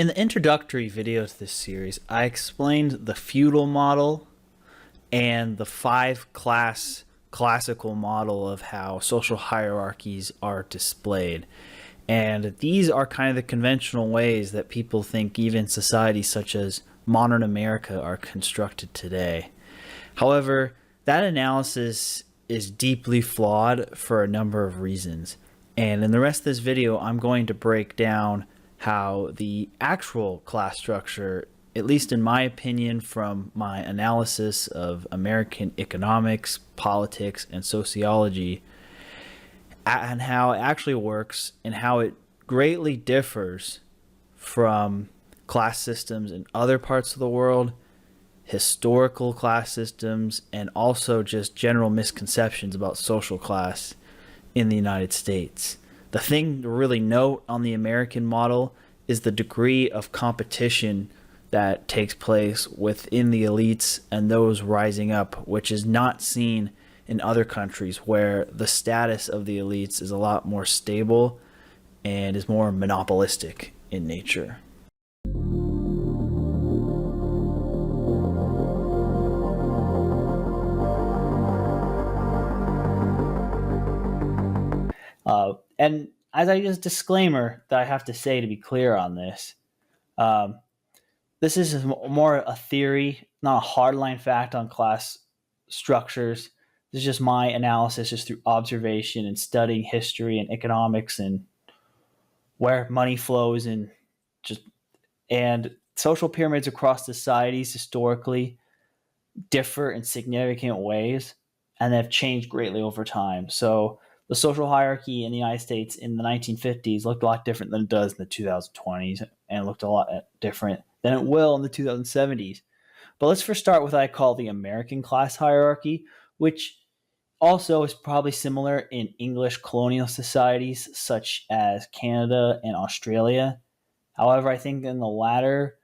In the introductory video to this series, I explained the feudal model and the five-class classical model of how social hierarchies are displayed. And these are kind of the conventional ways that people think even societies such as modern America are constructed today. However, that analysis is deeply flawed for a number of reasons. And in the rest of this video, I'm going to break down how the actual class structure, at least in my opinion from my analysis of American economics, politics, and sociology, and how it actually works and how it greatly differs from class systems in other parts of the world, historical class systems, and also just general misconceptions about social class in the United States. The thing to really note on the American model is the degree of competition that takes place within the elites and those rising up, which is not seen in other countries where the status of the elites is a lot more stable and is more monopolistic in nature. And as I just disclaimer that I have to say to be clear on this, this is more a theory, not a hardline fact on class structures. This is just my analysis, just through observation and studying history and economics and where money flows and social pyramids across societies historically differ in significant ways and have changed greatly over time. So the social hierarchy in the United States in the 1950s looked a lot different than it does in the 2020s and looked a lot different than it will in the 2070s. But let's first start with what I call the American class hierarchy, which also is probably similar in English colonial societies such as Canada and Australia. However, I think in the latter,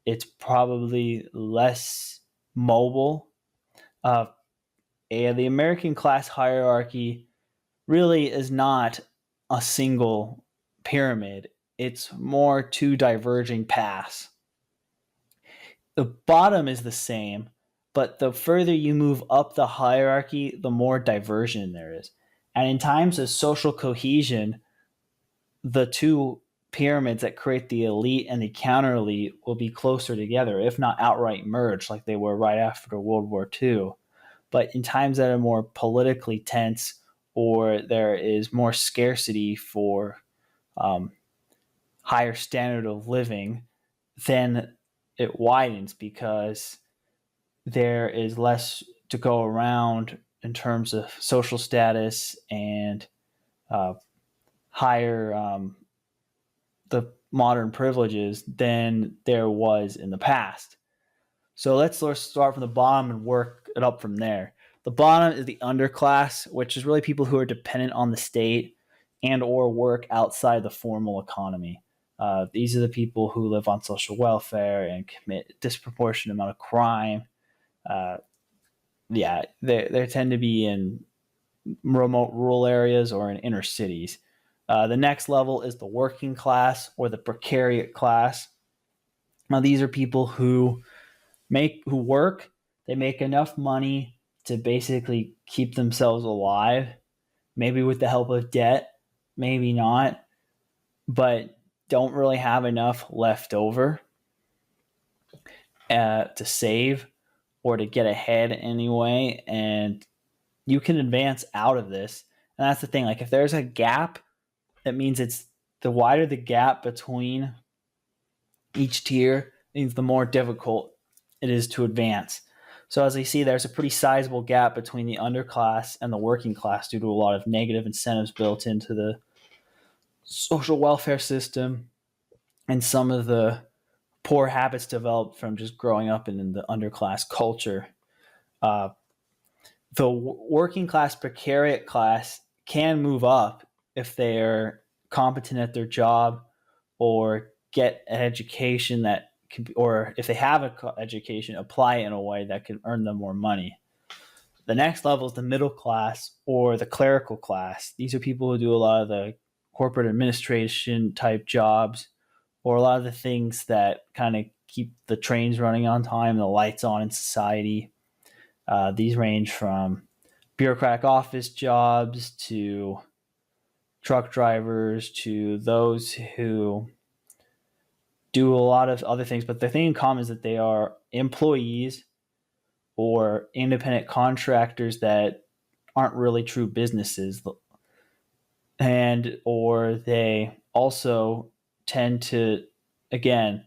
it's probably less mobile. And the American class hierarchy really is not a single pyramid. It's more two diverging paths. The bottom is the same, but the further you move up the hierarchy, the more diversion there is. And in times of social cohesion, the two pyramids that create the elite and the counter elite will be closer together, if not outright merged like they were right after World War II. But in times that are more politically tense, or there is more scarcity for higher standard of living, then it widens because there is less to go around in terms of social status and higher the modern privileges than there was in the past. So let's start from the bottom and work it up from there. The bottom is the underclass, which is really people who are dependent on the state and or work outside the formal economy. These are the people who live on social welfare and commit a disproportionate amount of crime. They tend to be in remote rural areas or in inner cities. The next level is the working class or the precariat class. Now, these are people who work. They make enough money to basically keep themselves alive, maybe with the help of debt, maybe not, but don't really have enough left over to save or to get ahead anyway. And you can advance out of this. And that's the thing. Like if there's a gap, that means it's the wider the gap between each tier, means the more difficult it is to advance. So as you see, there's a pretty sizable gap between the underclass and the working class due to a lot of negative incentives built into the social welfare system and some of the poor habits developed from just growing up in the underclass culture. The working class precariat class can move up if they are competent at their job or get an education that or if they have an education, apply it in a way that can earn them more money. The next level is the middle class or the clerical class. These are people who do a lot of the corporate administration type jobs or a lot of the things that kind of keep the trains running on time, the lights on in society. These range from bureaucratic office jobs to truck drivers to those who do a lot of other things. But the thing in common is that they are employees or independent contractors that aren't really true businesses, and or they also tend to, again,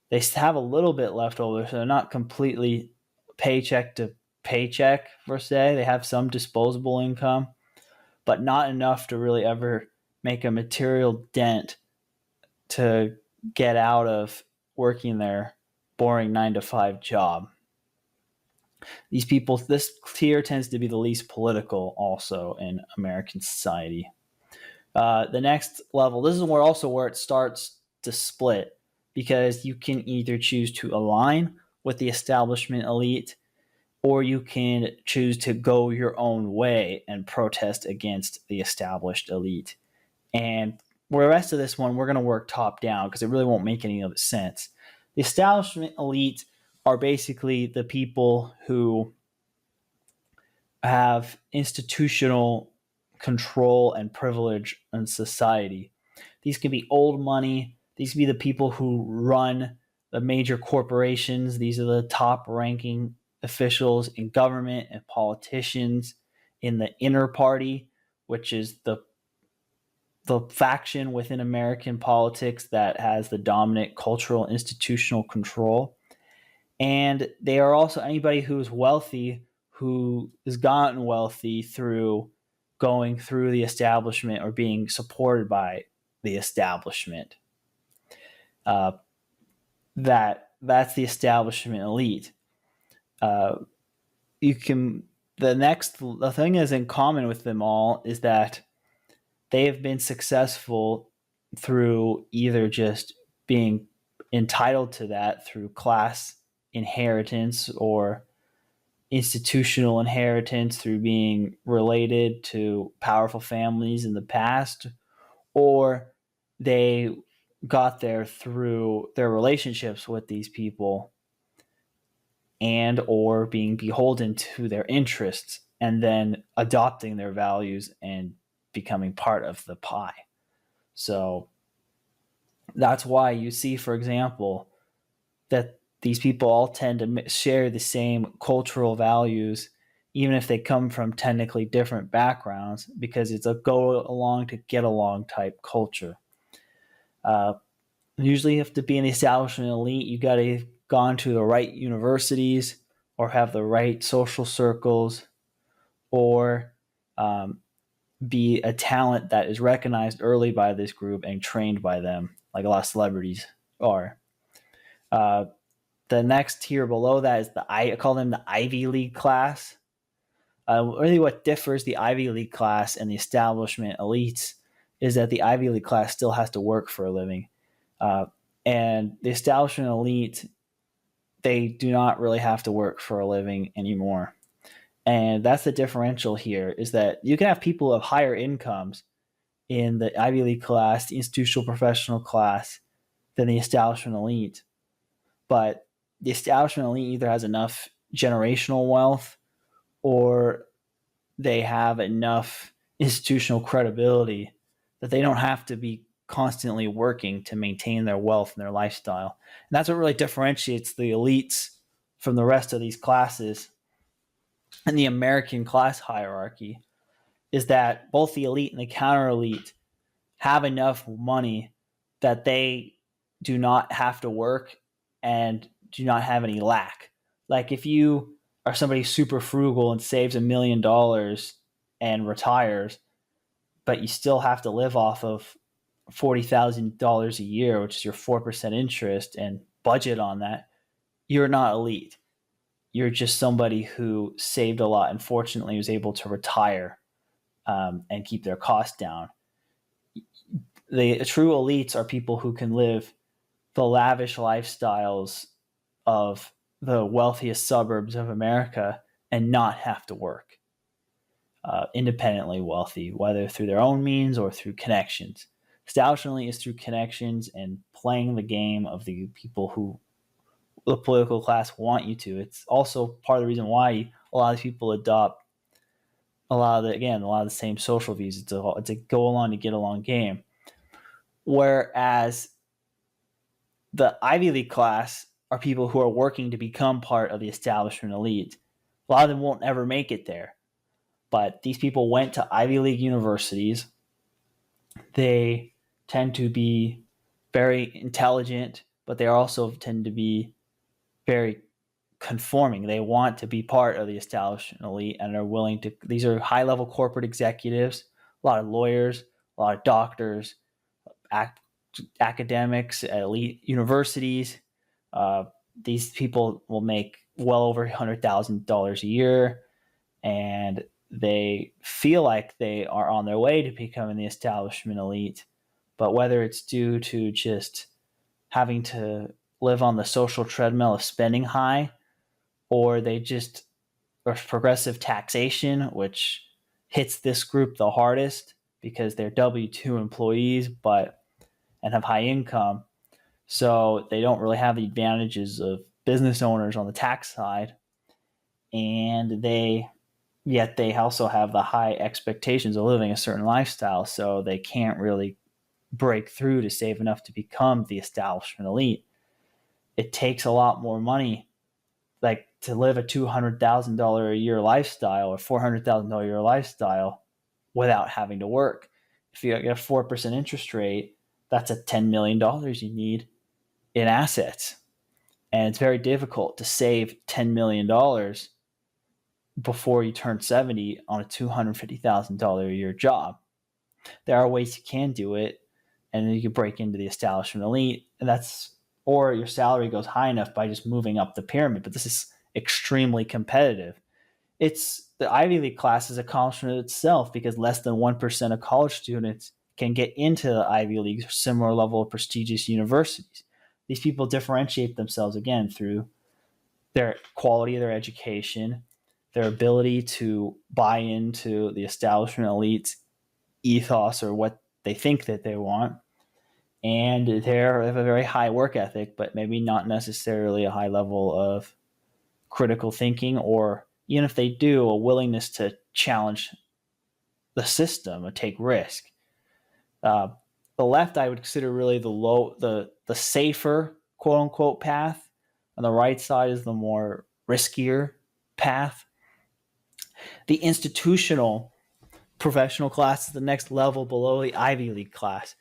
they have a little bit left over, so they're not completely paycheck to paycheck per se. They have some disposable income, but not enough to really ever make a material dent to get out of working their boring 9-to-5 job. These people, this tier tends to be the least political also in American society. The next level, this is where it starts to split, because you can either choose to align with the establishment elite, or you can choose to go your own way and protest against the established elite. And for the rest of this one, we're going to work top down because it really won't make any of it sense. The establishment elite are basically the people who have institutional control and privilege in society. These can be old money. These can be the people who run the major corporations. These are the top ranking officials in government and politicians in the inner party, which is the faction within American politics that has the dominant cultural institutional control. And they are also anybody who is wealthy, who has gotten wealthy through going through the establishment or being supported by the establishment. That's the establishment elite. The thing is in common with them all is that they have been successful through either just being entitled to that through class inheritance or institutional inheritance through being related to powerful families in the past, or they got there through their relationships with these people and or being beholden to their interests and then adopting their values and becoming part of the pie. So that's why you see, for example, that these people all tend to share the same cultural values, even if they come from technically different backgrounds, because it's a go along to get along type culture. Usually, you have to be an establishment elite. You got to have gone to the right universities or have the right social circles, or be a talent that is recognized early by this group and trained by them, like a lot of celebrities are. The next tier below that is I call them the Ivy League class. Really what differs the Ivy League class and the establishment elites is that the Ivy League class still has to work for a living. And the establishment elite, they do not really have to work for a living anymore. And that's the differential here, is that you can have people of higher incomes in the Ivy League class, the institutional professional class, than the establishment elite. But the establishment elite either has enough generational wealth or they have enough institutional credibility that they don't have to be constantly working to maintain their wealth and their lifestyle. And that's what really differentiates the elites from the rest of these classes. And the American class hierarchy is that both the elite and the counter elite have enough money that they do not have to work and do not have any lack. Like if you are somebody super frugal and saves $1 million and retires, but you still have to live off of $40,000 a year, which is your 4% interest, and budget on that, you're not elite. You're just somebody who saved a lot and fortunately was able to retire and keep their costs down. The true elites are people who can live the lavish lifestyles of the wealthiest suburbs of America and not have to work. Independently wealthy, whether through their own means or through connections. Establishment elite is through connections and playing the game of the people who the political class want you to. It's also part of the reason why a lot of people adopt a lot of the same social views. It's a go along to get along game. Whereas the Ivy League class are people who are working to become part of the establishment elite. A lot of them won't ever make it there. But these people went to Ivy League universities. They tend to be very intelligent, but they also tend to be very conforming. They want to be part of the establishment elite and are willing to. These are high level corporate executives, a lot of lawyers, a lot of doctors, academics at elite universities. These people will make well over $100,000 a year, and they feel like they are on their way to becoming the establishment elite. But whether it's due to just having to live on the social treadmill of spending high, or they just or progressive taxation, which hits this group the hardest because they're W-2 employees and have high income. So they don't really have the advantages of business owners on the tax side. And yet they also have the high expectations of living a certain lifestyle. So they can't really break through to save enough to become the establishment elite. It takes a lot more money, like to live a $200,000 a year lifestyle or $400,000 a year lifestyle without having to work. If you get a 4% interest rate, that's a $10 million you need in assets. And it's very difficult to save $10 million before you turn 70 on a $250,000 a year job. There are ways you can do it, and then you can break into the establishment elite, or your salary goes high enough by just moving up the pyramid. But this is extremely competitive. The Ivy League class is accomplishment itself because less than 1% of college students can get into the Ivy League or similar level of prestigious universities. These people differentiate themselves again through their quality of their education, their ability to buy into the establishment elite's ethos or what they think that they want. And they have a very high work ethic, but maybe not necessarily a high level of critical thinking, or even if they do, a willingness to challenge the system or take risk. The left, I would consider really the safer quote unquote path, and the right side is the more riskier path. The institutional professional class is the next level below the Ivy League class.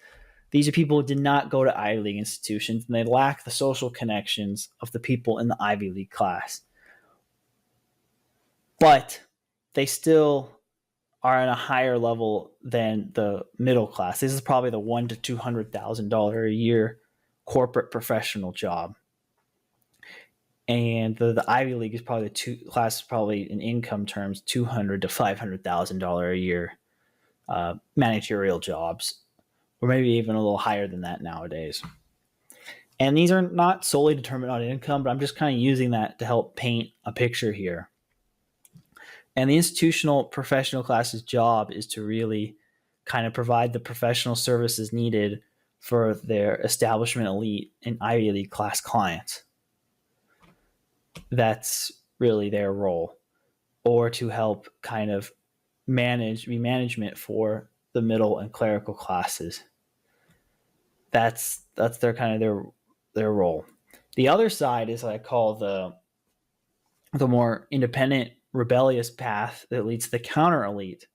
These are people who did not go to Ivy League institutions, and they lack the social connections of the people in the Ivy League class. But they still are at a higher level than the middle class. This is probably the $100,000 to $200,000 a year corporate professional job. And the Ivy League is probably probably in income terms $200,000 to $500,000 a year managerial jobs, or maybe even a little higher than that nowadays. And these are not solely determined on income, but I'm just kind of using that to help paint a picture here. And the institutional professional class's job is to really kind of provide the professional services needed for their establishment elite and Ivy League class clients. That's really their role, or to help kind of be management for the middle and clerical classes. That's their kind of their role. The other side is what I call the more independent, rebellious path that leads to the counter elite.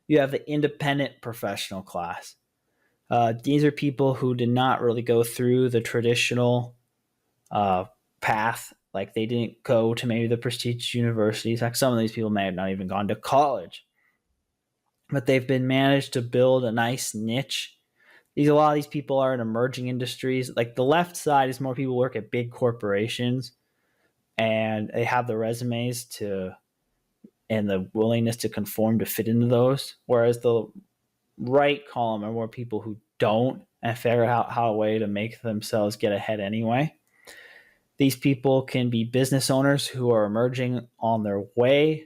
You have the independent professional class. These are people who did not really go through the traditional path. Like they didn't go to maybe the prestigious universities. Like some of these people may have not even gone to college, but they've been managed to build a nice niche. A lot of these people are in emerging industries. Like the left side is more people work at big corporations, and they have the resumes and the willingness to conform to fit into those. Whereas the right column are more people who don't and figure out how a way to make themselves get ahead anyway. These people can be business owners who are emerging on their way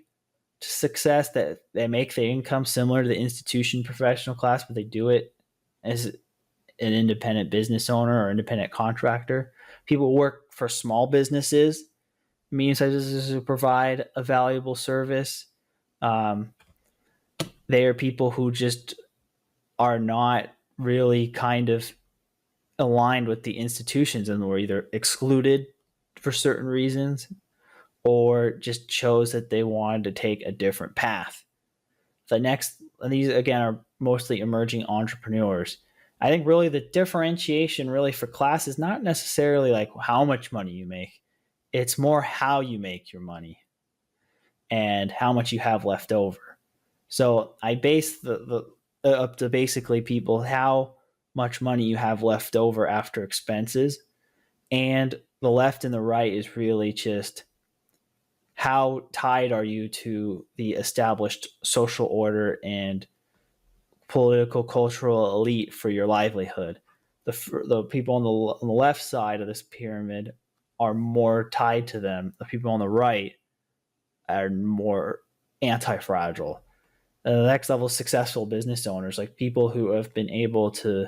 to success, that they make their income similar to the institution professional class, but they do it as an independent business owner or independent contractor. People who work for small businesses, medium-sized businesses who provide a valuable service. They are people who just are not really kind of aligned with the institutions and were either excluded for certain reasons or just chose that they wanted to take a different path. And these again are mostly emerging entrepreneurs. I think really the differentiation really for class is not necessarily like how much money you make. It's more how you make your money and how much you have left over. So I base the up to basically people how much money you have left over after expenses, and the left and the right is really just how tied are you to the established social order and political cultural elite for your livelihood. The people on the left side of this pyramid are more tied to them. The people on the right are more anti-fragile. The next level is successful business owners, like people who have been able to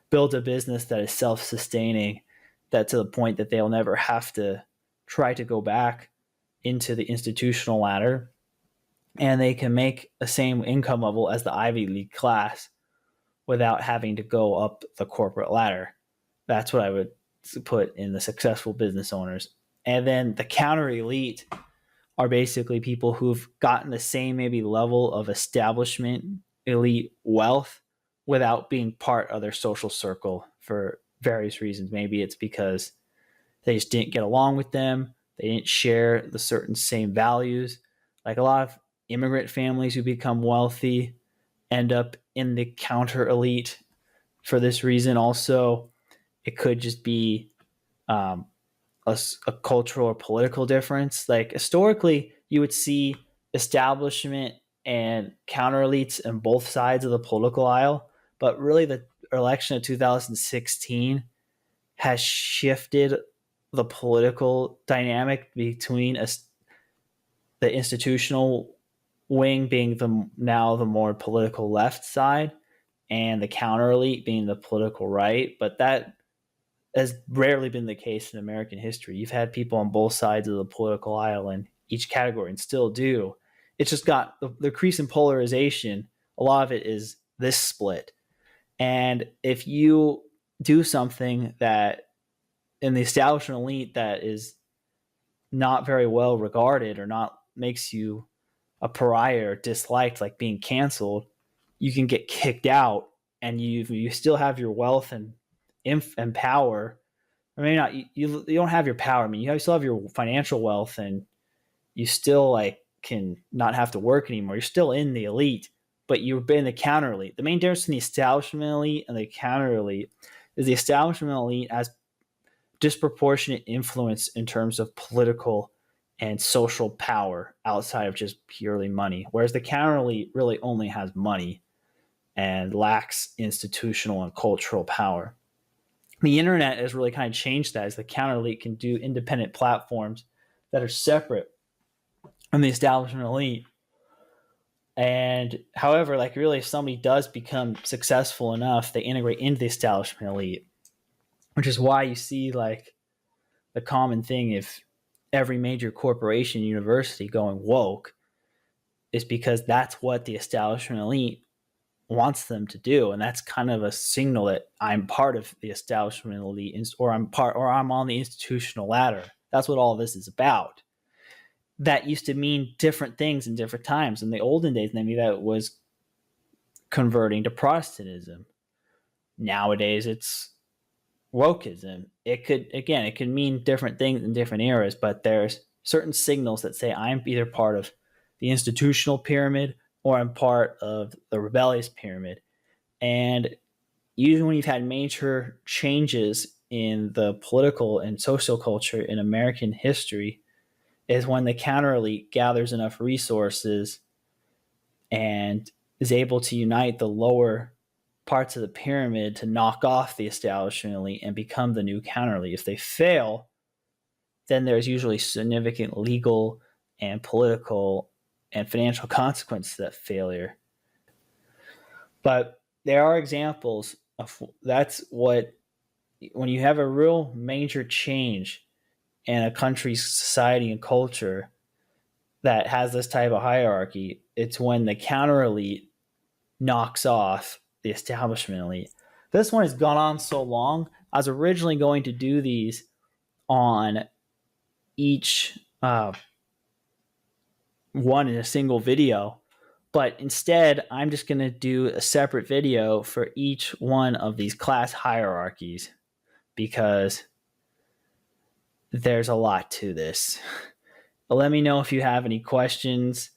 build a business that is self-sustaining, that to the point that they'll never have to try to go back into the institutional ladder, and they can make the same income level as the Ivy League class without having to go up the corporate ladder. That's what I would put in the successful business owners. And then the counter elite are basically people who've gotten the same maybe level of establishment elite wealth without being part of their social circle for various reasons. Maybe it's because they just didn't get along with them. They didn't share the certain same values. Like a lot of immigrant families who become wealthy end up in the counter elite for this reason. Also, it could just be a cultural or political difference. Like historically, you would see establishment and counter elites on both sides of the political aisle, but really the election of 2016 has shifted the political dynamic between the institutional wing being now the more political left side and the counter elite being the political right. But that has rarely been the case in American history. You've had people on both sides of the political aisle in each category and still do. It's just got the increase in polarization. A lot of it is this split. And if you do something that in the establishment elite that is not very well regarded or not makes you a pariah or disliked, like being canceled, you can get kicked out, and you still have your wealth and power. I mean, not you don't have your power. I mean, you still have your financial wealth, and you still like can not have to work anymore. You're still in the elite, but you've been the counter elite. The main difference between the establishment elite and the counter elite is the establishment elite has disproportionate influence in terms of political and social power outside of just purely money, whereas the counter elite really only has money and lacks institutional and cultural power. The internet has really kind of changed that, as the counter elite can do independent platforms that are separate from the establishment elite. And however, like really, if somebody does become successful enough, they integrate into the establishment elite, which is why you see like the common thing if every major corporation, university going woke, is because that's what the establishment elite wants them to do. And that's kind of a signal that I'm part of the establishment elite, or I'm on the institutional ladder. That's what all of this is about. That used to mean different things in different times. In the olden days, maybe that was converting to Protestantism. Nowadays, it's wokeism. It could mean different things in different eras, but there's certain signals that say I'm either part of the institutional pyramid or I'm part of the rebellious pyramid. And usually when you've had major changes in the political and social culture in American history is when the counter elite gathers enough resources and is able to unite the lower parts of the pyramid to knock off the establishment elite and become the new counter elite. If they fail, then there's usually significant legal and political and financial consequences to that failure. But there are examples That's what, when you have a real major change in a country's society and culture that has this type of hierarchy, it's when the counter elite knocks off the establishment elite. This one has gone on so long. I was originally going to do these on each one in a single video, but instead I'm just going to do a separate video for each one of these class hierarchies because there's a lot to this. But let me know if you have any questions.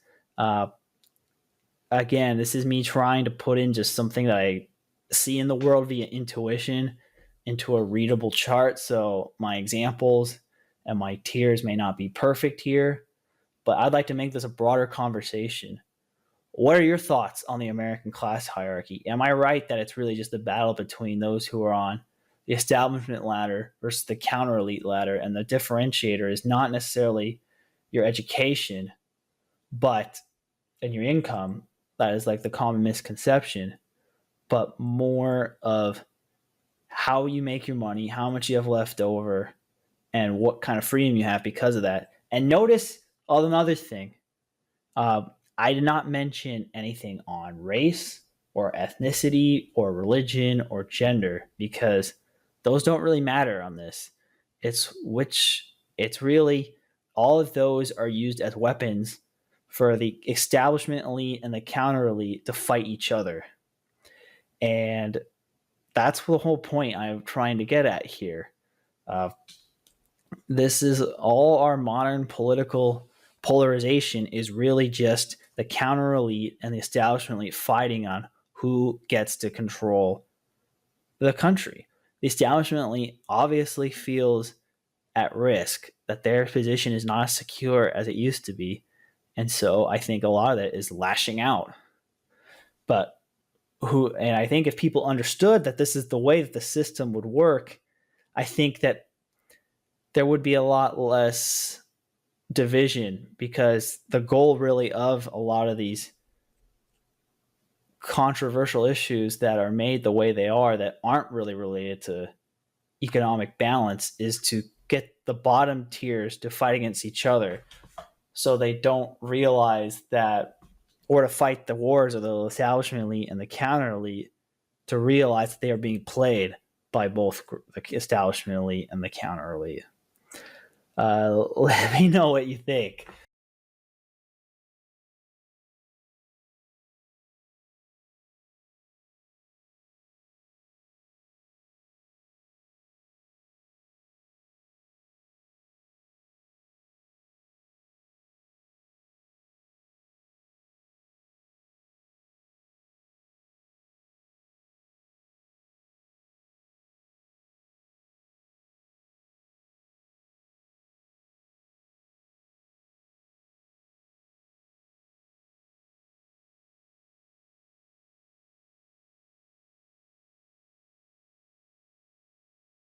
Again, this is me trying to put in just something that I see in the world via intuition into a readable chart. So my examples and my tiers may not be perfect here, but I'd like to make this a broader conversation. What are your thoughts on the American class hierarchy? Am I right that it's really just a battle between those who are on the establishment ladder versus the counter elite ladder, and the differentiator is not necessarily your education, but and your income? That is like the common misconception, but more of how you make your money, how much you have left over, and what kind of freedom you have because of that. And notice another thing. I did not mention anything on race or ethnicity or religion or gender because those don't really matter on this. It's really all of those are used as weapons for the establishment elite and the counter elite to fight each other. And that's the whole point I'm trying to get at here. Uh, this is all our modern political polarization is really just the counter elite and the establishment elite fighting on who gets to control the country. The establishment elite obviously feels at risk that their position is not as secure as it used to be. And so I think a lot of that is lashing out. But and I think if people understood that this is the way that the system would work, I think that there would be a lot less division, because the goal really of a lot of these controversial issues that are made the way they are that aren't really related to economic balance is to get the bottom tiers to fight against each other so they don't realize that, or to fight the wars of the establishment elite and the counter elite, to realize that they are being played by both the establishment elite and the counter elite. Let me know what you think.